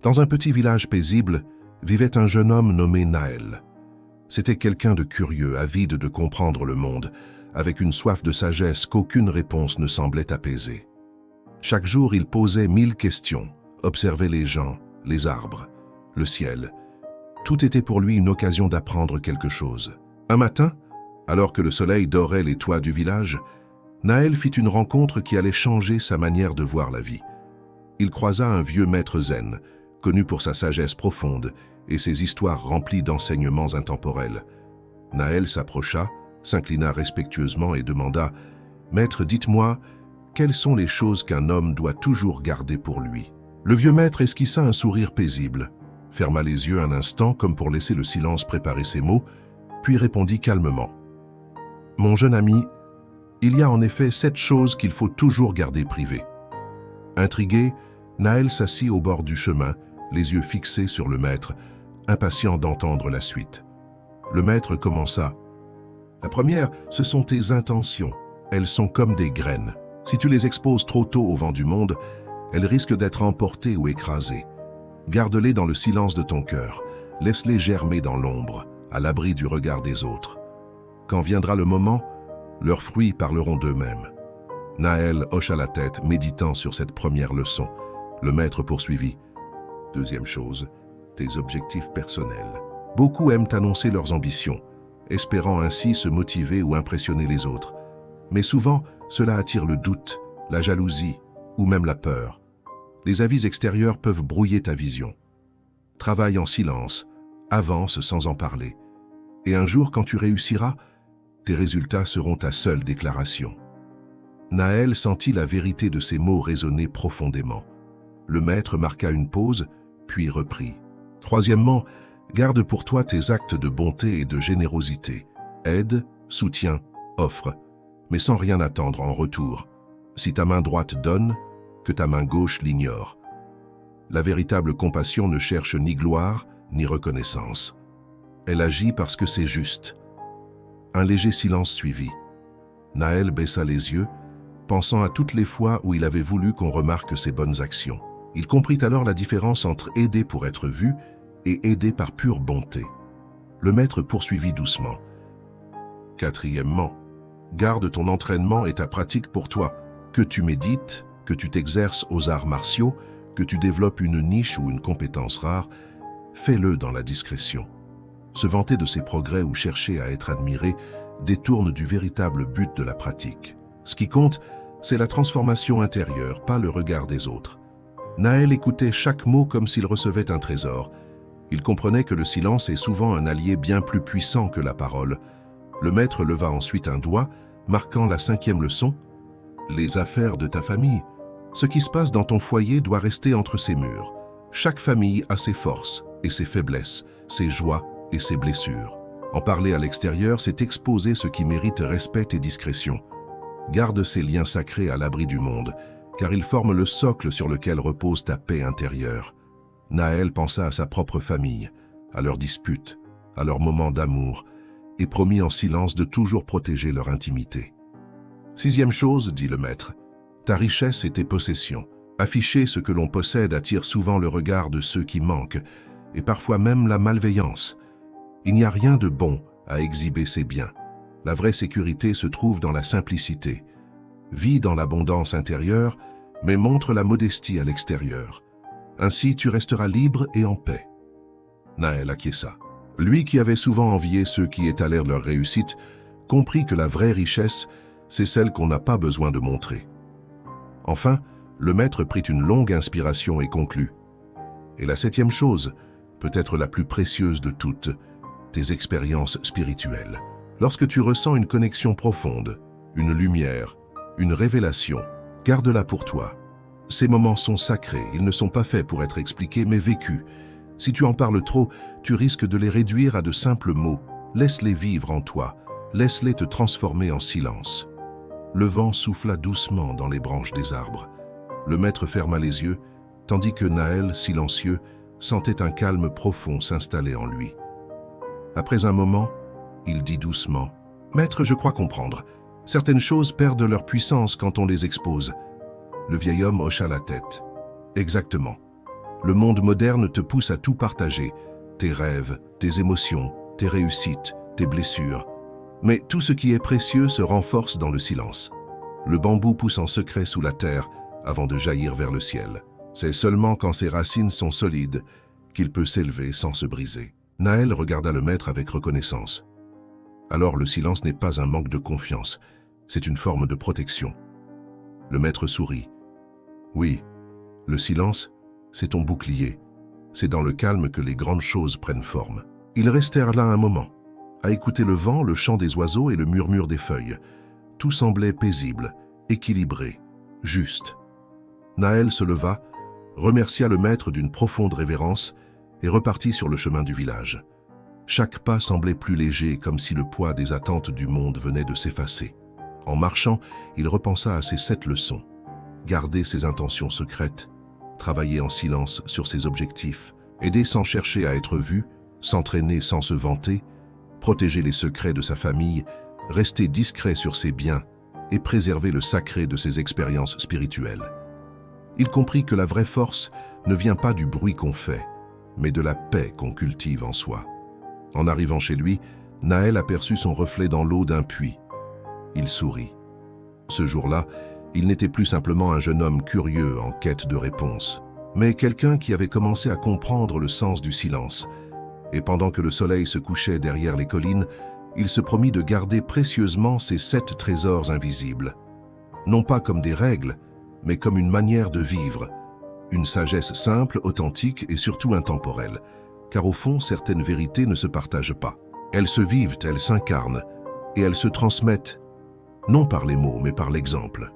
Dans un petit village paisible, vivait un jeune homme nommé Naël. C'était quelqu'un de curieux, avide de comprendre le monde, avec une soif de sagesse qu'aucune réponse ne semblait apaiser. Chaque jour, il posait 1000 questions, observait les gens, les arbres, le ciel. Tout était pour lui une occasion d'apprendre quelque chose. Un matin, alors que le soleil dorait les toits du village, Naël fit une rencontre qui allait changer sa manière de voir la vie. Il croisa un vieux maître zen, connu pour sa sagesse profonde et ses histoires remplies d'enseignements intemporels. Naël s'approcha, s'inclina respectueusement et demanda « Maître, dites-moi, quelles sont les choses qu'un homme doit toujours garder pour lui ?» Le vieux maître esquissa un sourire paisible, ferma les yeux un instant comme pour laisser le silence préparer ses mots, puis répondit calmement « Mon jeune ami, il y a en effet 7 choses qu'il faut toujours garder privées. » Intrigué, Naël s'assit au bord du chemin, les yeux fixés sur le maître, impatient d'entendre la suite. Le maître commença. « La première, ce sont tes intentions. Elles sont comme des graines. Si tu les exposes trop tôt au vent du monde, elles risquent d'être emportées ou écrasées. Garde-les dans le silence de ton cœur. Laisse-les germer dans l'ombre, à l'abri du regard des autres. Quand viendra le moment, leurs fruits parleront d'eux-mêmes. » Naël hocha la tête, méditant sur cette première leçon. Le maître poursuivit. « Deuxième chose, tes objectifs personnels. Beaucoup aiment annoncer leurs ambitions, espérant ainsi se motiver ou impressionner les autres. Mais souvent, cela attire le doute, la jalousie ou même la peur. Les avis extérieurs peuvent brouiller ta vision. Travaille en silence, avance sans en parler. Et un jour, quand tu réussiras, tes résultats seront ta seule déclaration. » Naël sentit la vérité de ces mots résonner profondément. Le maître marqua une pause, puis reprit. « Troisièmement, garde pour toi tes actes de bonté et de générosité. Aide, soutiens, offre, mais sans rien attendre en retour. Si ta main droite donne, que ta main gauche l'ignore. La véritable compassion ne cherche ni gloire, ni reconnaissance. Elle agit parce que c'est juste. » Un léger silence suivit. Naël baissa les yeux, pensant à toutes les fois où il avait voulu qu'on remarque ses bonnes actions. Il comprit alors la différence entre aider pour être vu et aider par pure bonté. Le maître poursuivit doucement. « Quatrièmement, garde ton entraînement et ta pratique pour toi. Que tu médites, que tu t'exerces aux arts martiaux, que tu développes une niche ou une compétence rare, fais-le dans la discrétion. Se vanter de ses progrès ou chercher à être admiré détourne du véritable but de la pratique. Ce qui compte, c'est la transformation intérieure, pas le regard des autres. » Naël écoutait chaque mot comme s'il recevait un trésor. Il comprenait que le silence est souvent un allié bien plus puissant que la parole. Le maître leva ensuite un doigt, marquant la 5e leçon. « Les affaires de ta famille. Ce qui se passe dans ton foyer doit rester entre ces murs. Chaque famille a ses forces et ses faiblesses, ses joies et ses blessures. En parler à l'extérieur, c'est exposer ce qui mérite respect et discrétion. Garde ces liens sacrés à l'abri du monde, car ils forment le socle sur lequel repose ta paix intérieure. » Naël pensa à sa propre famille, à leurs disputes, à leurs moments d'amour, et promit en silence de toujours protéger leur intimité. « 6e chose, dit le maître, ta richesse et tes possessions. Afficher ce que l'on possède attire souvent le regard de ceux qui manquent, et parfois même la malveillance. Il n'y a rien de bon à exhiber ses biens. La vraie sécurité se trouve dans la simplicité. Vis dans l'abondance intérieure, mais montre la modestie à l'extérieur. Ainsi tu resteras libre et en paix. » Naël acquiesça. Lui qui avait souvent envié ceux qui étalèrent leur réussite, comprit que la vraie richesse, c'est celle qu'on n'a pas besoin de montrer. Enfin, le maître prit une longue inspiration et conclut. « Et la 7e chose, peut-être la plus précieuse de toutes, tes expériences spirituelles. Lorsque tu ressens une connexion profonde, une lumière, une révélation, garde-la pour toi. Ces moments sont sacrés, ils ne sont pas faits pour être expliqués mais vécus. Si tu en parles trop, tu risques de les réduire à de simples mots. Laisse-les vivre en toi, laisse-les te transformer en silence. » Le vent souffla doucement dans les branches des arbres. Le maître ferma les yeux, tandis que Naël, silencieux, sentait un calme profond s'installer en lui. Après un moment, il dit doucement « Maître, je crois comprendre. Certaines choses perdent leur puissance quand on les expose. » Le vieil homme hocha la tête. « Exactement. Le monde moderne te pousse à tout partager, tes rêves, tes émotions, tes réussites, tes blessures. Mais tout ce qui est précieux se renforce dans le silence. Le bambou pousse en secret sous la terre avant de jaillir vers le ciel. C'est seulement quand ses racines sont solides qu'il peut s'élever sans se briser. Naël regarda le maître avec reconnaissance. Alors le silence n'est pas un manque de confiance, c'est une forme de protection. Le maître sourit. Oui, le silence, c'est ton bouclier. C'est dans le calme que les grandes choses prennent forme. Ils restèrent là un moment, à écouter le vent, le chant des oiseaux et le murmure des feuilles. Tout semblait paisible, équilibré, juste. Naël se leva, remercia le maître d'une profonde révérence et repartit sur le chemin du village. Chaque pas semblait plus léger, comme si le poids des attentes du monde venait de s'effacer. En marchant, il repensa à ses 7 leçons. Garder ses intentions secrètes, travailler en silence sur ses objectifs, aider sans chercher à être vu, s'entraîner sans se vanter, protéger les secrets de sa famille, rester discret sur ses biens et préserver le sacré de ses expériences spirituelles. Il comprit que la vraie force ne vient pas du bruit qu'on fait, mais de la paix qu'on cultive en soi. En arrivant chez lui, Naël aperçut son reflet dans l'eau d'un puits. Il sourit. Ce jour-là, il n'était plus simplement un jeune homme curieux en quête de réponses, mais quelqu'un qui avait commencé à comprendre le sens du silence. Et pendant que le soleil se couchait derrière les collines, il se promit de garder précieusement ces 7 trésors invisibles. Non pas comme des règles, mais comme une manière de vivre. Une sagesse simple, authentique et surtout intemporelle. Car au fond, certaines vérités ne se partagent pas. Elles se vivent, elles s'incarnent, et elles se transmettent, non par les mots, mais par l'exemple.